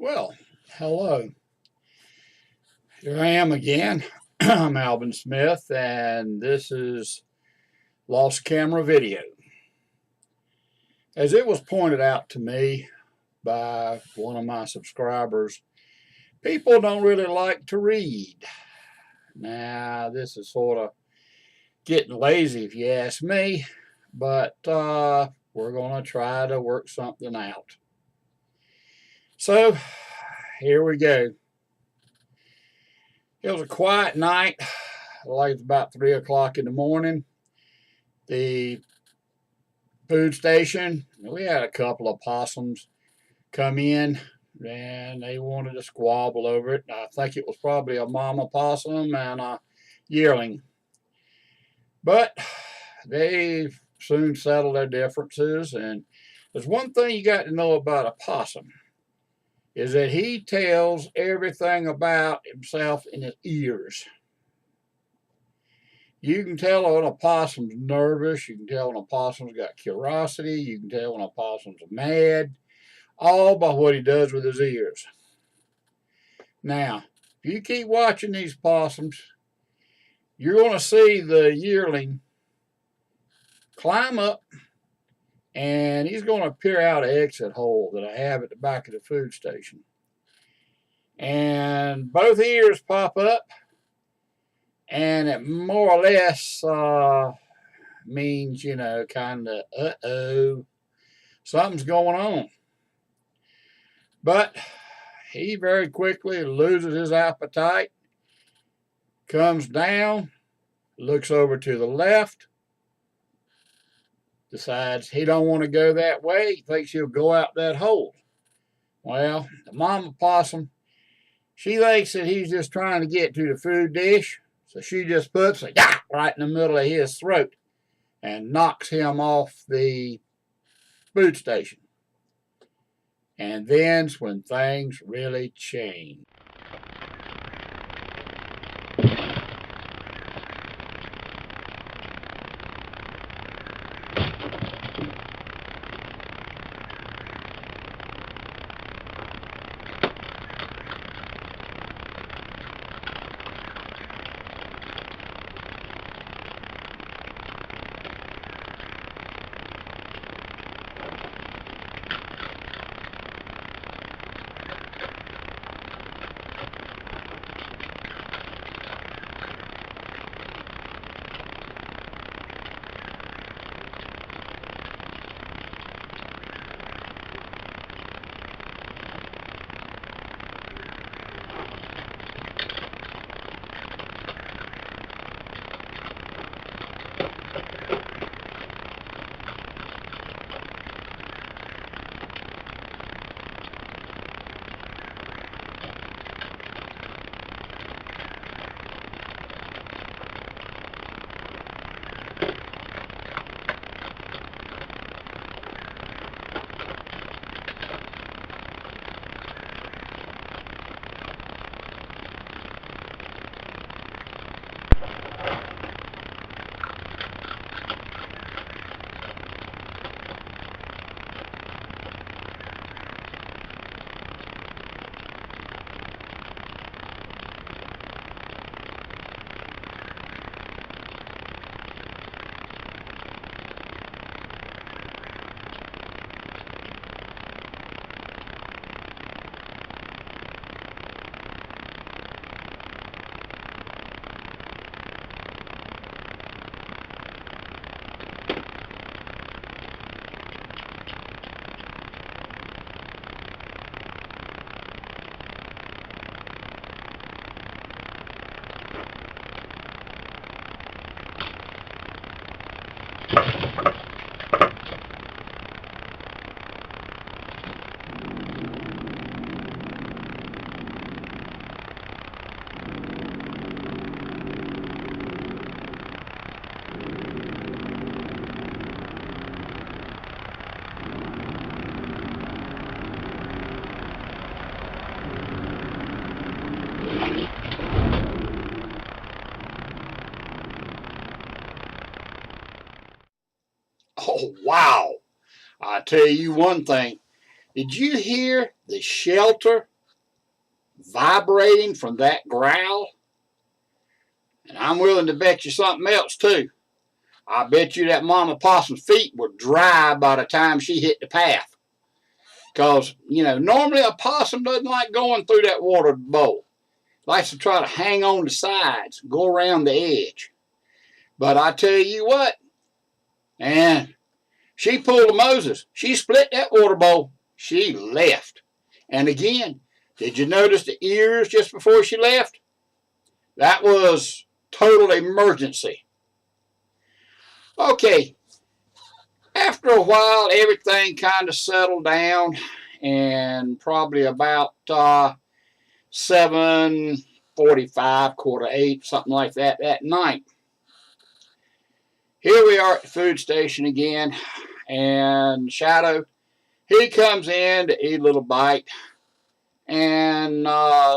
Well, hello. Here I am again. I'm Alvin Smith, and this is Lost Camera Video. As it was pointed out to me by one of my subscribers, people don't really like to read. Now, this is sort of getting lazy if you ask me, but we're going to try to work something out. So, here we go. It was a quiet night, like it's about 3 o'clock in the morning. The food station, we had a couple of possums come in and they wanted to squabble over it. I think it was probably a mama possum and a yearling. But they soon settled their differences, and there's one thing you got to know about a possum is that he tells everything about himself in his ears. You can tell when a possum's nervous. You can tell when a possum's got curiosity. You can tell when a possum's mad, all by what he does with his ears. Now, if you keep watching these possums, you're going to see the yearling climb up, and he's going to peer out an exit hole that I have at the back of the food station. And both ears pop up, and it more or less means, kind of, uh-oh, something's going on. But he very quickly loses his appetite, comes down, looks over to the left, decides he don't want to go that way. He thinks he'll go out that hole. Well, the mama possum, she thinks that he's just trying to get to the food dish, so she just puts it right in the middle of his throat and knocks him off the food station. And then's when things really change. Oh, wow. I tell you one thing. Did you hear the shelter vibrating from that growl. And I'm willing to bet you something else too. I bet you that mama possum's feet were dry by the time she hit the path. Because, you know, normally a possum doesn't like going through that water bowl. Likes to try to hang on the sides, go around the edge. But I tell you what, man, she pulled a Moses. She split that water bowl. She left. And again, did you notice the ears just before she left? That was total emergency. Okay, after a while, everything kind of settled down, and probably about 7:45, 7:45, something like that night. Here we are at the food station again, and Shadow, he comes in to eat a little bite, and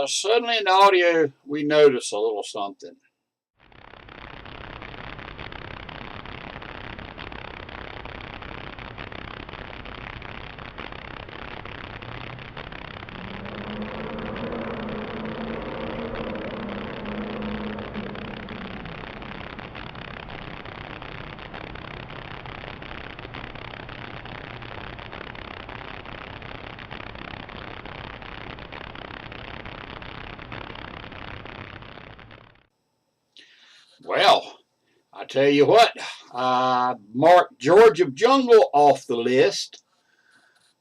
suddenly in the audio, we notice a little something. Well, I tell you what, I marked George of Jungle off the list,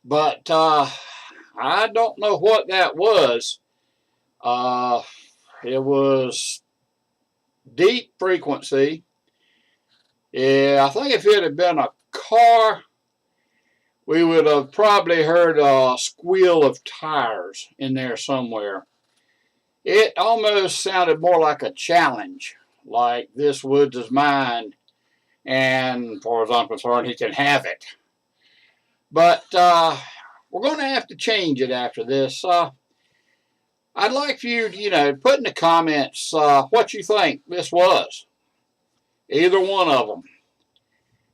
but I don't know what that was. It was deep frequency. Yeah, I think if it had been a car, we would have probably heard a squeal of tires in there somewhere. It almost sounded more like a challenge, like this woods is mine, and as far as I'm concerned, he can have it. But we're going to have to change it after this. I'd like for you to, put in the comments what you think this was. Either one of them.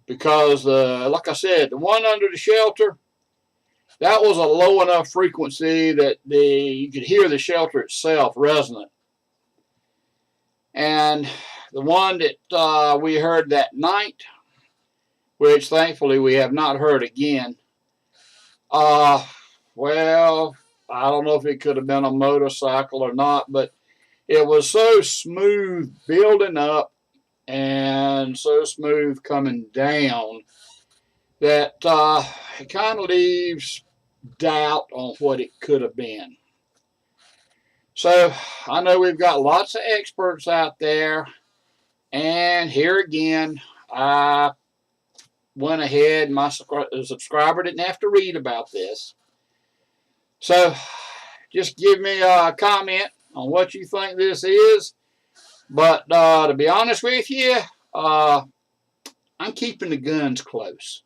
Because, like I said, the one under the shelter, that was a low enough frequency that you could hear the shelter itself resonant. And the one that we heard that night, which thankfully we have not heard again, well, I don't know if it could have been a motorcycle or not, but it was so smooth building up and so smooth coming down that it kind of leaves doubt on what it could have been. So I know we've got lots of experts out there, and here again, I went ahead, my subscriber didn't have to read about this. So just give me a comment on what you think this is. But to be honest with you, I'm keeping the guns close.